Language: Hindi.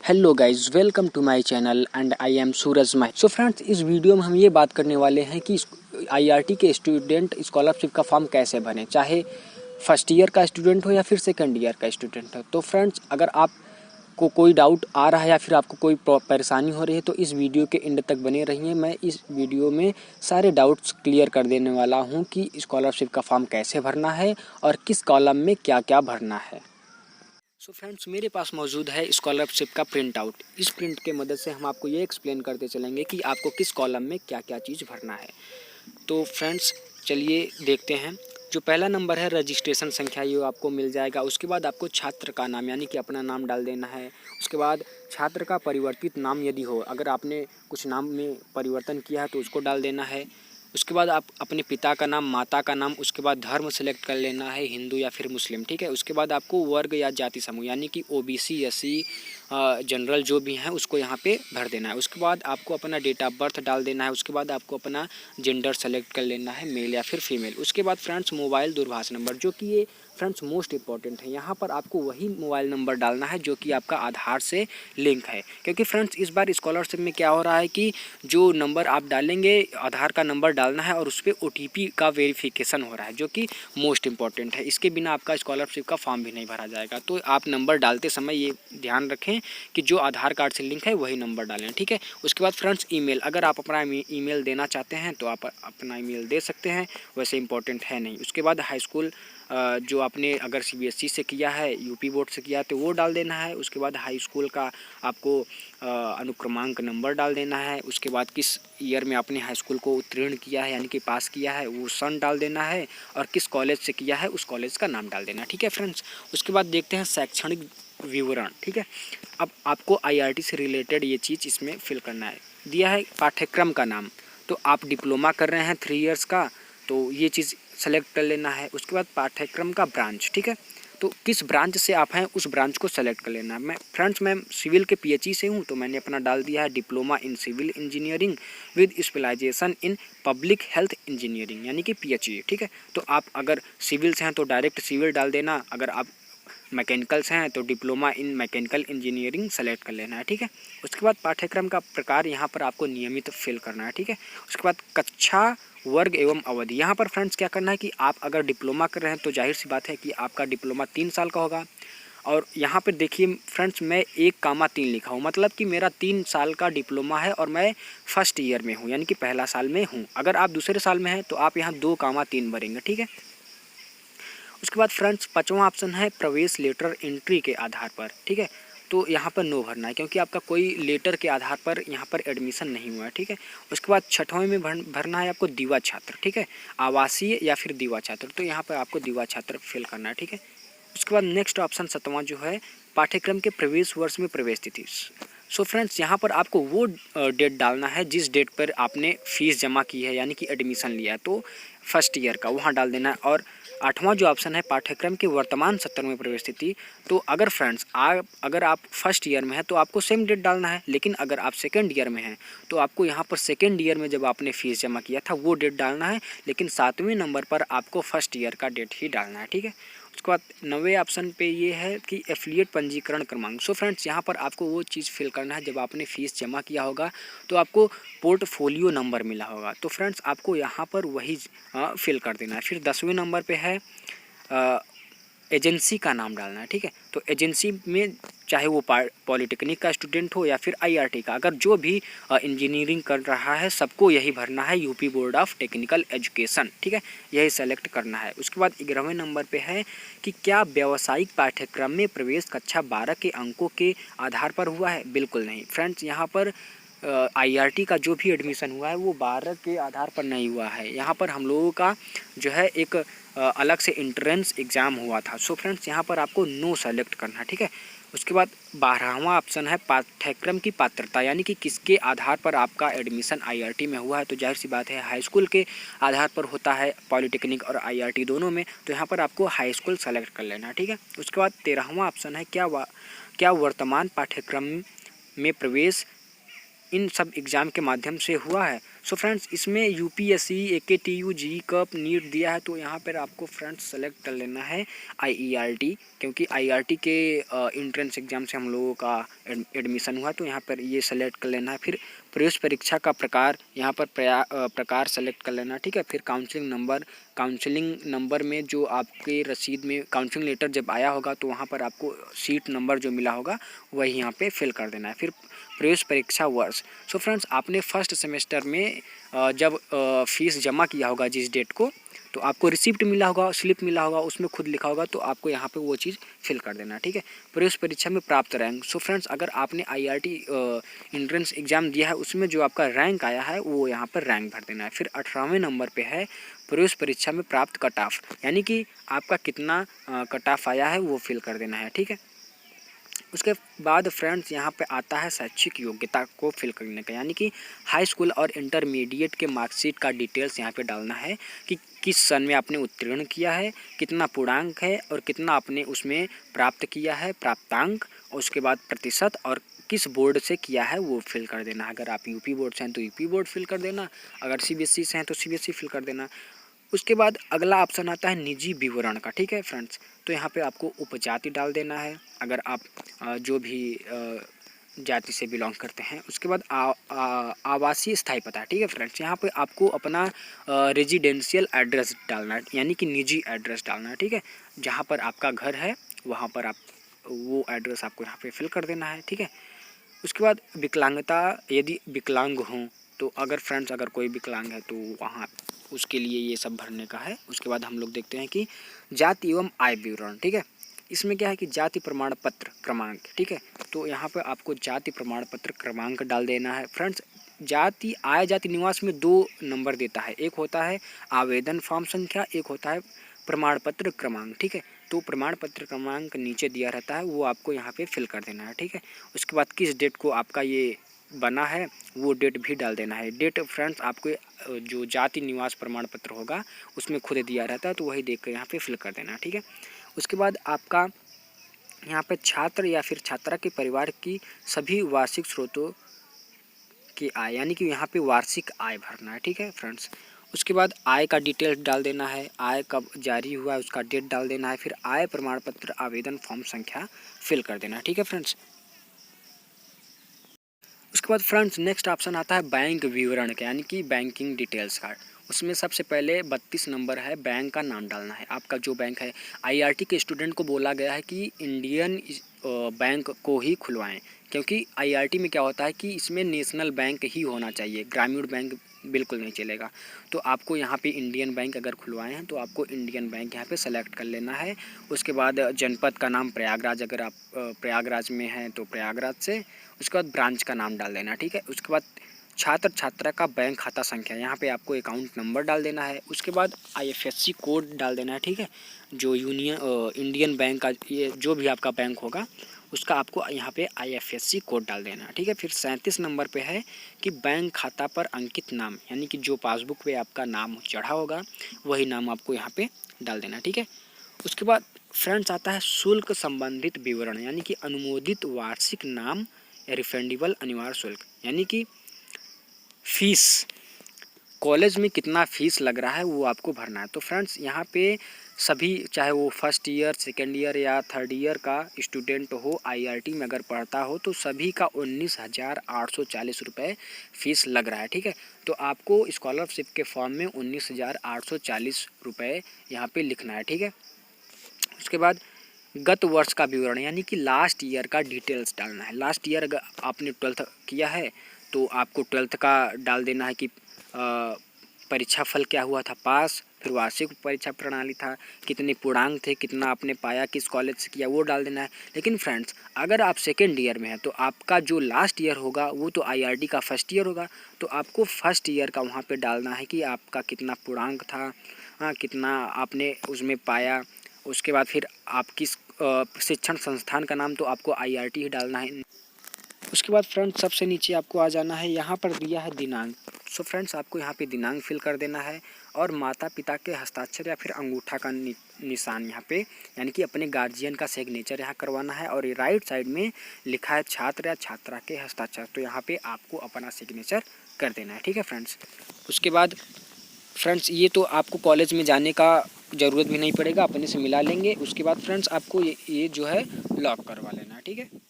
Hello guys, welcome to my channel and I am Suraj Mahi. So friends, इस वीडियो में हम ये बात करने वाले हैं कि आईआरटी के स्टूडेंट स्कॉलरशिप का फॉर्म कैसे भरें, चाहे फर्स्ट ईयर का स्टूडेंट हो या फिर सेकंड ईयर का स्टूडेंट हो। तो फ्रेंड्स, अगर आपको कोई डाउट आ रहा है या फिर आपको कोई परेशानी हो रही है तो इस वीडियो के एंड तक बने रहिए। मैं इस वीडियो में सारे डाउट्स क्लियर कर देने वाला हूँ कि स्कॉलरशिप का फॉर्म कैसे भरना है और किस कॉलम में क्या क्या भरना है। सो फ्रेंड्स, मेरे पास मौजूद है स्कॉलरशिप का प्रिंट आउट। इस प्रिंट के मदद से हम आपको ये एक्सप्लेन करते चलेंगे कि आपको किस कॉलम में क्या क्या चीज़ भरना है। तो फ्रेंड्स, चलिए देखते हैं। जो पहला नंबर है रजिस्ट्रेशन संख्या, ये आपको मिल जाएगा। उसके बाद आपको छात्र का नाम यानी कि अपना नाम डाल देना है। उसके बाद छात्र का परिवर्तित नाम यदि हो, अगर आपने कुछ नाम में परिवर्तन किया है तो उसको डाल देना है। उसके बाद आप अपने पिता का नाम, माता का नाम, उसके बाद धर्म सेलेक्ट कर लेना है, हिंदू या फिर मुस्लिम, ठीक है। उसके बाद आपको वर्ग या जाति समूह यानी कि ओबीसी, एससी, जनरल जो भी हैं उसको यहाँ पे भर देना है। उसके बाद आपको अपना डेट ऑफ बर्थ डाल देना है। उसके बाद आपको अपना जेंडर सेलेक्ट कर लेना है, मेल या फिर फीमेल। उसके बाद फ्रेंड्स, मोबाइल दूरभाष नंबर, जो कि ये फ्रेंड्स मोस्ट इंपॉर्टेंट है। यहाँ पर आपको वही मोबाइल नंबर डालना है जो कि आपका आधार से लिंक है, क्योंकि फ्रेंड्स इस बार स्कॉलरशिप में क्या हो रहा है कि जो नंबर आप डालेंगे, आधार का नंबर डालना है और उस पर ओटीपी का वेरिफिकेशन हो रहा है, जो कि मोस्ट इंपॉर्टेंट है। इसके बिना आपका स्कॉलरशिप का फॉर्म भी नहीं भरा जाएगा। तो आप नंबर डालते समय ये ध्यान रखें कि जो आधार कार्ड से लिंक है वही नंबर डालें, ठीक है। उसके बाद फ्रेंड्स, ईमेल, अगर आप अपना ईमेल देना चाहते हैं तो आप अपना ईमेल दे सकते हैं, वैसे इंपॉर्टेंट है नहीं। उसके बाद हाई स्कूल जो आपने अगर सीबीएसई से किया है, यूपी बोर्ड से किया है तो वो डाल देना है। उसके बाद हाई स्कूल का आपको अनुक्रमांक नंबर डाल देना है। उसके बाद किस ईयर में आपने हाई स्कूल को उत्तीर्ण किया है यानी कि पास किया है वो सन डाल देना है, और किस कॉलेज से किया है उस कॉलेज का नाम डाल देना है, ठीक है फ्रेंड्स। उसके बाद देखते हैं शैक्षणिक विवरण, ठीक है। अब आपको आईआरटी से रिलेटेड ये चीज़ इसमें फिल करना है। दिया है पाठ्यक्रम का नाम, तो आप डिप्लोमा कर रहे हैं 3 इयर्स का, तो ये चीज़ सेलेक्ट कर लेना है। उसके बाद पाठ्यक्रम का ब्रांच, ठीक है, तो किस ब्रांच से आप हैं उस ब्रांच को सेलेक्ट कर लेना है। मैं सिविल के पीएचई से हूं तो मैंने अपना डाल दिया है diploma in civil engineering with specialisation in public health engineering यानी कि पीएचई, ठीक है। तो आप अगर सिविल से हैं तो डायरेक्ट सिविल डाल देना, अगर आप मैकेनिकल से हैं तो diploma in mechanical engineering select कर लेना है, ठीक है। उसके बाद पाठ्यक्रम का प्रकार यहाँ पर आपको नियमित फिल करना है, ठीक है। उसके बाद कक्षा, वर्ग एवं अवधि, यहाँ पर फ्रेंड्स क्या करना है कि आप अगर डिप्लोमा कर रहे हैं तो जाहिर सी बात है कि आपका डिप्लोमा 3 साल का होगा। और यहाँ पर देखिए फ्रेंड्स, मैं 1,3 लिखा हूँ, मतलब कि मेरा 3 साल का डिप्लोमा है और मैं फर्स्ट ईयर में हूँ यानी कि पहला साल में हूँ। अगर आप दूसरे साल में हैं तो आप यहाँ 2,3 भरेंगे, ठीक है। उसके बाद फ्रेंड्स 5वां ऑप्शन है प्रवेश लेटर एंट्री के आधार पर, ठीक है। तो यहाँ पर नो भरना है क्योंकि आपका कोई लेटर के आधार पर यहाँ पर एडमिशन नहीं हुआ है, ठीक है। उसके बाद 6वें में भरना है आपको दीवा छात्र, ठीक है, आवासीय या फिर दीवा छात्र, तो यहाँ पर आपको दीवा छात्र फिल करना है, ठीक है। उसके बाद नेक्स्ट ऑप्शन 7वां जो है पाठ्यक्रम के प्रवेश वर्ष में प्रवेश तिथि। सो फ्रेंड्स, यहाँ पर आपको वो डेट डालना है जिस डेट पर आपने फीस जमा की है यानी कि एडमिशन लिया है, तो फर्स्ट ईयर का वहाँ डाल देना है। और 8वां जो ऑप्शन है पाठ्यक्रम के वर्तमान सत्र में प्रवेश तिथि, तो अगर फ्रेंड्स अगर आप फर्स्ट ईयर में हैं तो आपको सेम डेट डालना है, लेकिन अगर आप सेकेंड ईयर में हैं तो आपको यहाँ पर सेकेंड ईयर में जब आपने फीस जमा किया था वो डेट डालना है, लेकिन 7वें नंबर पर आपको फर्स्ट ईयर का डेट ही डालना है, ठीक है। उसके बाद 9वें ऑप्शन पे ये है कि एफिलिएट पंजीकरण क्रमांक। सो फ्रेंड्स, यहाँ पर आपको वो चीज़ फिल करना है जब आपने फीस जमा किया होगा तो आपको पोर्टफोलियो नंबर मिला होगा, तो फ्रेंड्स आपको यहाँ पर वही फिल कर देना है। फिर 10वें नंबर पे है एजेंसी का नाम डालना है, ठीक है। तो एजेंसी में चाहे वो पॉलिटेक्निक का स्टूडेंट हो या फिर आईआरटी का, अगर जो भी इंजीनियरिंग कर रहा है सबको यही भरना है, UP board of technical education, ठीक है, यही सेलेक्ट करना है। उसके बाद 11वें नंबर पे है कि क्या व्यावसायिक पाठ्यक्रम में प्रवेश कक्षा 12 के अंकों के आधार पर हुआ है। बिल्कुल नहीं फ्रेंड्स, यहाँ पर आईआरटी का जो भी एडमिशन हुआ है वो 12 के आधार पर नहीं हुआ है। यहाँ पर हम लोगों का जो है एक अलग से एंट्रेंस एग्ज़ाम हुआ था। सो फ्रेंड्स, यहाँ पर आपको नो सेलेक्ट करना है, ठीक है। उसके बाद 12वां ऑप्शन है पाठ्यक्रम की पात्रता, यानी कि किसके आधार पर आपका एडमिशन आईआरटी में हुआ है, तो जाहिर सी बात है हाई स्कूल के आधार पर होता है, पॉलिटेक्निक और आईआरटी दोनों में, तो यहाँ पर आपको हाई स्कूल सेलेक्ट कर लेना है, ठीक है। उसके बाद 13वां ऑप्शन है क्या वर्तमान पाठ्यक्रम में प्रवेश इन सब एग्ज़ाम के माध्यम से हुआ है, सो फ्रेंड्स इसमें यूपीएससी, एकेटीयू, जी कप, नीट दिया है, तो यहाँ पर आपको फ्रेंड्स सेलेक्ट कर लेना है आईईआरटी, क्योंकि आईआरटी के इंट्रेंस एग्जाम से हम लोगों का एडमिशन हुआ, तो यहाँ पर ये सेलेक्ट कर लेना है। फिर प्रवेश परीक्षा का प्रकार यहाँ पर प्रकार सेलेक्ट कर लेना, ठीक है। फिर काउंसलिंग नंबर में जो आपके रसीद में काउंसलिंग लेटर जब आया होगा तो वहाँ पर आपको सीट नंबर जो मिला होगा वही यहाँ पे फिल कर देना है। फिर प्रवेश परीक्षा वर्ष। सो फ्रेंड्स आपने फर्स्ट सेमेस्टर में जब फीस जमा किया होगा जिस डेट को, तो आपको रिसिप्ट मिला होगा, स्लिप मिला होगा, उसमें खुद लिखा होगा, तो आपको यहाँ पे वो चीज़ फिल कर देना है, ठीक है। प्रवेश परीक्षा में प्राप्त रैंक। सो फ्रेंड्स अगर आपने आईआरटी एंट्रेंस एग्जाम दिया है उसमें जो आपका रैंक आया है वो यहाँ पर रैंक भर देना है। फिर 18वें नंबर पे है प्रवेश परीक्षा में प्राप्त कट ऑफ, यानी कि आपका कितना कट ऑफ आया है वो फिल कर देना है, ठीक है। उसके बाद फ्रेंड्स यहाँ पे आता है शैक्षिक योग्यता को फिल करने का, यानी कि हाई स्कूल और इंटरमीडिएट के मार्कशीट का डिटेल्स यहाँ पे डालना है कि किस सन में आपने उत्तीर्ण किया है, कितना पूर्णांक है और कितना आपने उसमें प्राप्त किया है, प्राप्तांक, और उसके बाद प्रतिशत, और किस बोर्ड से किया है वो फिल कर देना। अगर आप यूपी बोर्ड से हैं तो यूपी बोर्ड फिल कर देना, अगर सीबीएसई से हैं तो सीबीएसई फिल कर देना। उसके बाद अगला ऑप्शन आता है निजी विवरण का, ठीक है फ्रेंड्स। तो यहाँ पे आपको उपजाति डाल देना है अगर आप जो भी जाति से बिलोंग करते हैं। उसके बाद आवासीय स्थायी पता, ठीक है फ्रेंड्स। यहाँ पे आपको अपना रेजिडेंशियल एड्रेस डालना है, यानी कि निजी एड्रेस डालना है, ठीक है। जहाँ पर आपका घर है वहाँ पर आप वो एड्रेस आपको यहाँ पे फिल कर देना है, ठीक है। उसके बाद विकलांगता, यदि विकलांग हों तो अगर फ्रेंड्स अगर कोई विकलांग है तो वहाँ उसके लिए ये सब भरने का है। उसके बाद हम लोग देखते हैं कि जाति एवं आय विवरण, ठीक है। इसमें क्या है कि जाति प्रमाण पत्र क्रमांक, ठीक है। तो यहाँ पे आपको जाति प्रमाण पत्र क्रमांक डाल देना है फ्रेंड्स। जाति आय जाति निवास में 2 नंबर देता है, एक होता है आवेदन फॉर्म संख्या, एक होता है प्रमाण पत्र क्रमांक, ठीक है। तो प्रमाण पत्र क्रमांक नीचे दिया रहता है, वो आपको यहाँ पे फिल कर देना है, ठीक है। उसके बाद किस डेट को आपका ये बना है वो डेट भी डाल देना है। डेट फ्रेंड्स आपको जो जाति निवास प्रमाण पत्र होगा उसमें खुद दिया रहता है, तो वही देख कर यहाँ पे फिल कर देना है, ठीक है। उसके बाद आपका यहाँ पे छात्र या फिर छात्रा के परिवार की सभी वार्षिक स्रोतों की आय, यानी कि यहाँ पे वार्षिक आय भरना है, ठीक है फ्रेंड्स। उसके बाद आय का डिटेल्स डाल देना है, आय कब जारी हुआ है उसका डेट डाल देना है। फिर आय प्रमाण पत्र आवेदन फॉर्म संख्या फिल कर देना है, ठीक है फ्रेंड्स। उसके बाद फ्रेंड्स नेक्स्ट ऑप्शन आता है बैंक विवरण का, यानी कि बैंकिंग डिटेल्स का। उसमें सबसे पहले 32 नंबर है, बैंक का नाम डालना है। आपका जो बैंक है, आईआरटी के स्टूडेंट को बोला गया है कि इंडियन बैंक को ही खुलवाएं, क्योंकि आईआरटी में क्या होता है कि इसमें नेशनल बैंक ही होना चाहिए, ग्रामीण बैंक बिल्कुल नहीं चलेगा। तो आपको यहाँ पे इंडियन बैंक अगर खुलवाए हैं तो आपको इंडियन बैंक यहाँ पे सेलेक्ट कर लेना है। उसके बाद जनपद का नाम प्रयागराज, अगर आप प्रयागराज में हैं तो प्रयागराज से। उसके बाद ब्रांच का नाम डाल देना, ठीक है। उसके बाद छात्र छात्रा का बैंक खाता संख्या, यहाँ पे आपको अकाउंट नंबर डाल देना है। उसके बाद आईएफएससी कोड डाल देना है, ठीक है। जो इंडियन बैंक का ये जो भी आपका बैंक होगा उसका आपको यहाँ पे आईएफएससी कोड डाल देना है, ठीक है। फिर 37 नंबर पे है कि बैंक खाता पर अंकित नाम, यानी कि जो पासबुक पे आपका नाम चढ़ा होगा वही नाम आपको यहाँ पे डाल देना, ठीक है। उसके बाद फ्रेंड्स आता है शुल्क संबंधित विवरण, यानी कि अनुमोदित वार्षिक नाम या रिफंडेबल अनिवार्य शुल्क, यानी कि फीस, कॉलेज में कितना फ़ीस लग रहा है वो आपको भरना है। तो फ्रेंड्स यहाँ पे सभी, चाहे वो फर्स्ट ईयर, सेकेंड ईयर या थर्ड ईयर का स्टूडेंट हो, आईआरटी में अगर पढ़ता हो तो सभी का 19,840 रुपये फ़ीस लग रहा है, ठीक है। तो आपको स्कॉलरशिप के फॉर्म में 19,840 रुपये यहाँ पे लिखना है, ठीक है। उसके बाद गत वर्ष का विवरण, यानी कि लास्ट ईयर का डिटेल्स डालना है। लास्ट ईयर अगर आपने 12th किया है तो आपको 12th का डाल देना है कि परीक्षा फल क्या हुआ था, पास। फिर वार्षिक परीक्षा प्रणाली था, कितने पूर्णांक थे, कितना आपने पाया, किस कॉलेज से किया, वो डाल देना है। लेकिन फ्रेंड्स अगर आप सेकेंड ईयर में हैं तो आपका जो लास्ट ईयर होगा वो तो आईआरटी का फर्स्ट ईयर होगा, तो आपको फर्स्ट ईयर का वहाँ पे डालना है कि आपका कितना पूर्णांक था, कितना आपने उसमें पाया। उसके बाद फिर आप किस शिक्षण संस्थान का नाम, तो आपको आईआरटी ही डालना है। उसके बाद फ्रेंड्स सबसे नीचे आपको आ जाना है, यहाँ पर दिया है दिनांक। सो फ्रेंड्स आपको यहाँ पे दिनांक फिल कर देना है और माता पिता के हस्ताक्षर या फिर अंगूठा का निशान यहाँ पे यानी कि अपने गार्जियन का सिग्नेचर यहाँ करवाना है। और राइट साइड में लिखा है छात्र या छात्रा के हस्ताक्षर, तो यहाँ पे आपको अपना सिग्नेचर कर देना है। ठीक है फ्रेंड्स। उसके बाद फ्रेंड्स ये तो आपको कॉलेज में जाने का ज़रूरत भी नहीं पड़ेगा, अपने से मिला लेंगे। उसके बाद फ्रेंड्स आपको ये जो है लॉक करवा लेना है। ठीक है।